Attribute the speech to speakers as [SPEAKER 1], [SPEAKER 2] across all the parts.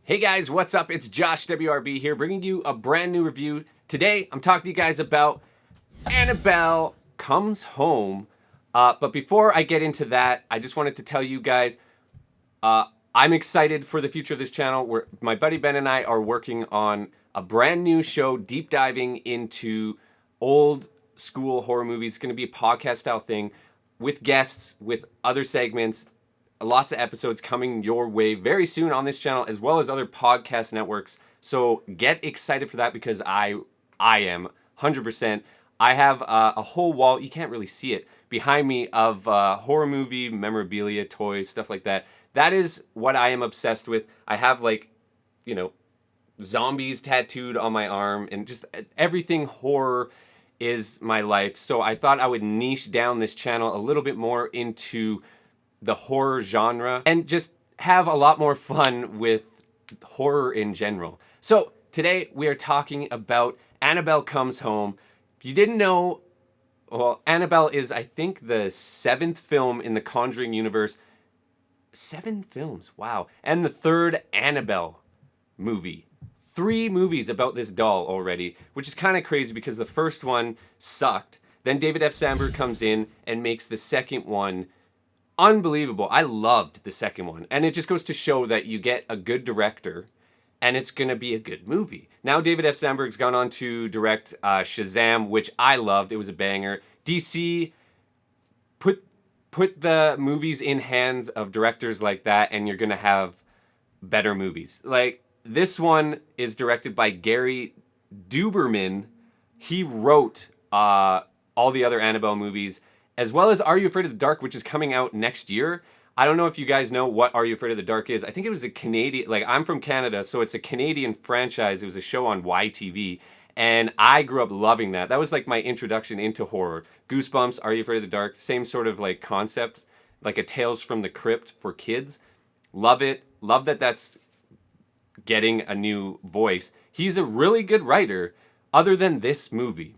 [SPEAKER 1] Hey guys, what's up? It's Josh WRB here, bringing you a brand new review. Today, I'm talking to you guys about Annabelle Comes Home. But before I get into that, I just wanted to tell you guys, I'm excited for the future of this channel. My buddy Ben and I are working on a brand new show, deep diving into old school horror movies. It's going to be a podcast style thing with guests, with other segments. Lots of episodes coming your way very soon on this channel, as well as other podcast networks. So get excited for that, because I am 100%. I have a whole wall, you can't really see it, behind me of horror movie memorabilia, toys, stuff like that. That is what I am obsessed with. I have, like, you know, zombies tattooed on my arm, and just everything horror is my life. So I thought I would niche down this channel a little bit more into the horror genre and just have a lot more fun with horror in general. So today we are talking about Annabelle Comes Home. If you didn't know, well, Annabelle is, I think, the 7th film in the Conjuring universe. 7 films, wow. And the 3rd Annabelle movie. 3 movies about this doll already, which is kind of crazy because the first one sucked. Then David F. Sandberg comes in and makes the second one unbelievable. I loved the second one. And it just goes to show that you get a good director and it's going to be a good movie. Now David F. Sandberg's gone on to direct Shazam, which I loved. It was a banger. DC, put the movies in hands of directors like that and you're going to have better movies. Like, this one is directed by Gary Duberman. He wrote all the other Annabelle movies, as well as Are You Afraid of the Dark, which is coming out next year. I don't know if you guys know what Are You Afraid of the Dark is. I think it was a Canadian, like, I'm from Canada, so it's a Canadian franchise. It was a show on YTV, and I grew up loving that. That was like my introduction into horror. Goosebumps, Are You Afraid of the Dark, same sort of like concept, like a Tales from the Crypt for kids. Love it. Love that that's getting a new voice. He's a really good writer, other than this movie.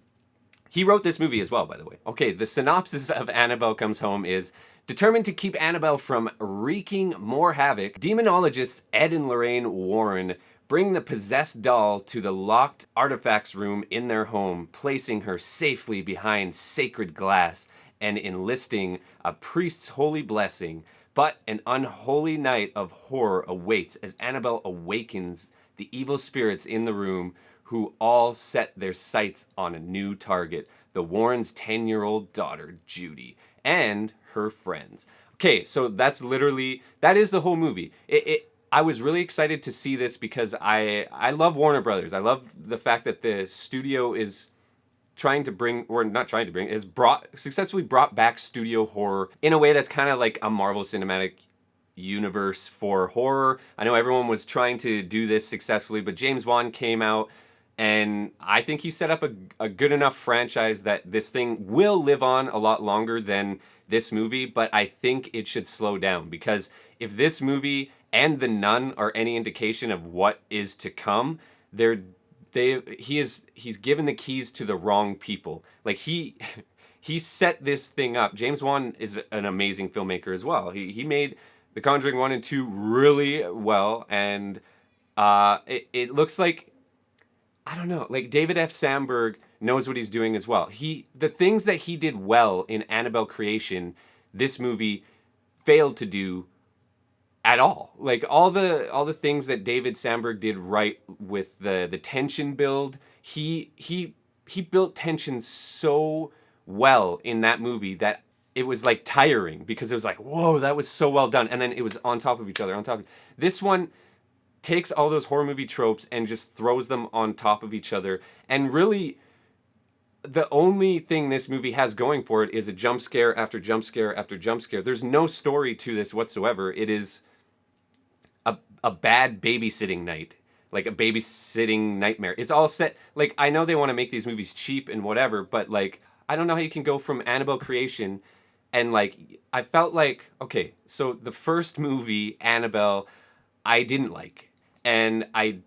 [SPEAKER 1] He wrote this movie as well, by the way. Okay, the synopsis of Annabelle Comes Home is: determined to keep Annabelle from wreaking more havoc, demonologists Ed and Lorraine Warren bring the possessed doll to the locked artifacts room in their home, placing her safely behind sacred glass and enlisting a priest's holy blessing. But an unholy night of horror awaits as Annabelle awakens the evil spirits in the room, who all set their sights on a new target: the Warrens' 10-year-old daughter, Judy, and her friends. Okay, so that is the whole movie. I was really excited to see this because I love Warner Brothers. I love the fact that the studio is trying to bring, or not trying to bring, is successfully brought back studio horror in a way that's kind of like a Marvel Cinematic Universe for horror. I know everyone was trying to do this successfully, but James Wan came out, and I think he set up a good enough franchise that this thing will live on a lot longer than this movie, but I think it should slow down, because if this movie and The Nun are any indication of what is to come, he's given the keys to the wrong people. Like, he set this thing up. James Wan is an amazing filmmaker as well. He made The Conjuring 1 and 2 really well, and it looks like, I don't know, like, David F. Sandberg knows what he's doing as well. The things that he did well in Annabelle Creation, this movie failed to do at all. Like, all the things that David Sandberg did right with the tension build, he built tension so well in that movie that it was like tiring, because it was like, whoa, that was so well done, and then it was on top of each other, on top of this one. Takes all those horror movie tropes and just throws them on top of each other, and really the only thing this movie has going for it is a jump scare after jump scare after jump scare. There's no story to this whatsoever. It is a bad babysitting night, like a babysitting nightmare. It's all set, like, I know they want to make these movies cheap and whatever, but, like, I don't know how you can go from Annabelle Creation and, like, I felt like, okay, so the first movie, Annabelle, I didn't like, and I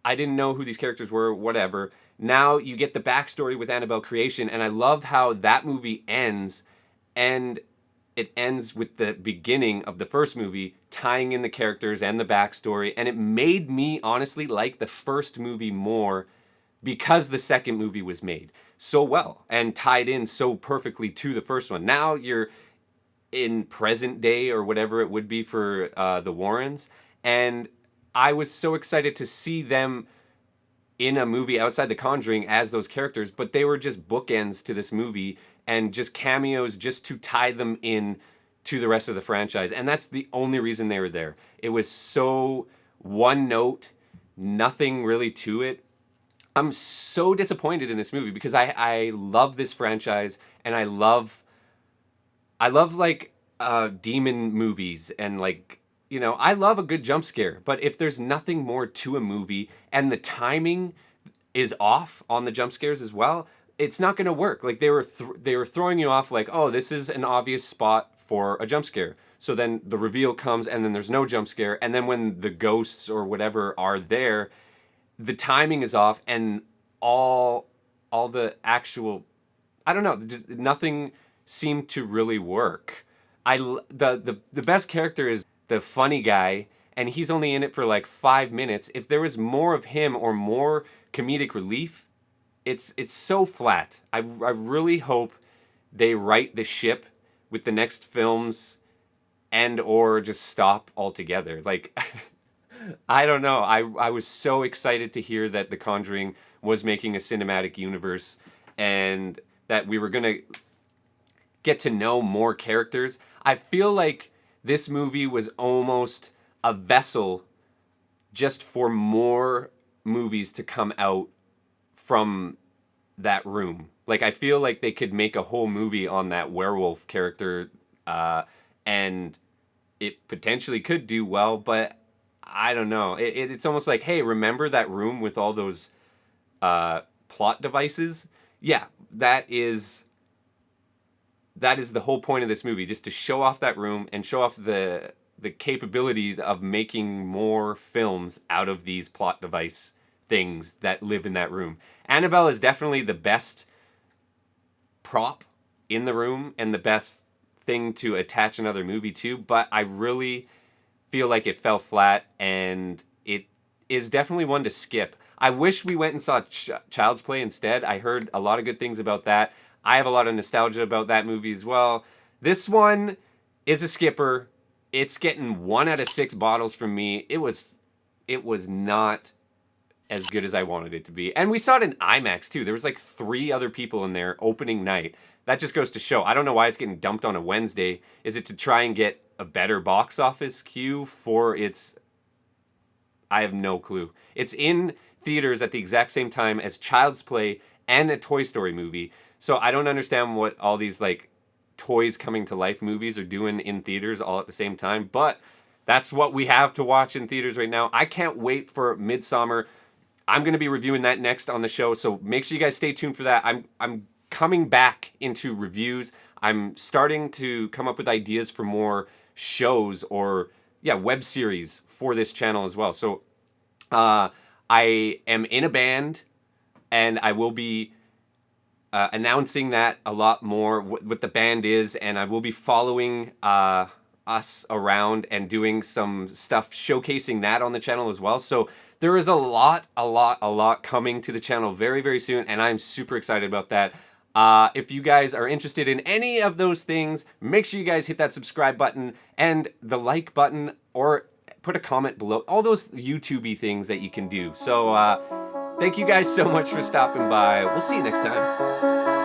[SPEAKER 1] didn't know who these characters were, whatever. Now you get the backstory with Annabelle Creation, and I love how that movie ends, and it ends with the beginning of the first movie, tying in the characters and the backstory, and it made me honestly like the first movie more because the second movie was made so well and tied in so perfectly to the first one. Now you're in present day or whatever it would be for the Warrens, and I was so excited to see them in a movie outside The Conjuring as those characters, but they were just bookends to this movie and just cameos just to tie them in to the rest of the franchise. And that's the only reason they were there. It was so one note, nothing really to it. I'm so disappointed in this movie because I love this franchise, and I love like demon movies, and like, you know, I love a good jump scare, but if there's nothing more to a movie and the timing is off on the jump scares as well, it's not going to work. Like they were throwing you off like, oh, this is an obvious spot for a jump scare. So then the reveal comes and then there's no jump scare, and then when the ghosts or whatever are there, the timing is off, and all the actual, I don't know, just nothing seemed to really work. The best character is the funny guy, and he's only in it for like 5 minutes. If there was more of him or more comedic relief, it's so flat. I really hope they right the ship with the next films, and or just stop altogether. Like I don't know. I was so excited to hear that The Conjuring was making a cinematic universe and that we were going to get to know more characters. I feel like this movie was almost a vessel just for more movies to come out from that room. Like, I feel like they could make a whole movie on that werewolf character, and it potentially could do well, but I don't know. It's almost like, hey, remember that room with all those plot devices? Yeah, that is the whole point of this movie, just to show off that room and show off the capabilities of making more films out of these plot device things that live in that room. Annabelle is definitely the best prop in the room and the best thing to attach another movie to, but I really feel like it fell flat, and it is definitely one to skip. I wish we went and saw Child's Play instead. I heard a lot of good things about that. I have a lot of nostalgia about that movie as well. This one is a skipper. It's getting 1 out of 6 bottles from me. It was not as good as I wanted it to be. And we saw it in IMAX too. There was like 3 other people in there opening night. That just goes to show. I don't know why it's getting dumped on a Wednesday. Is it to try and get a better box office cue for its... I have no clue. It's in theaters at the exact same time as Child's Play and a Toy Story movie. So I don't understand what all these like toys coming to life movies are doing in theaters all at the same time. But that's what we have to watch in theaters right now. I can't wait for Midsommar. I'm going to be reviewing that next on the show, so make sure you guys stay tuned for that. I'm coming back into reviews. I'm starting to come up with ideas for more shows or web series for this channel as well. So I am in a band, and I will be announcing that a lot more, what the band is, and I will be following us around and doing some stuff showcasing that on the channel as well. So there is a lot coming to the channel very, very soon, and I'm super excited about that. If you guys are interested in any of those things, make sure you guys hit that subscribe button and the like button, or put a comment below. All those YouTube-y things that you can do. So thank you guys so much for stopping by. We'll see you next time.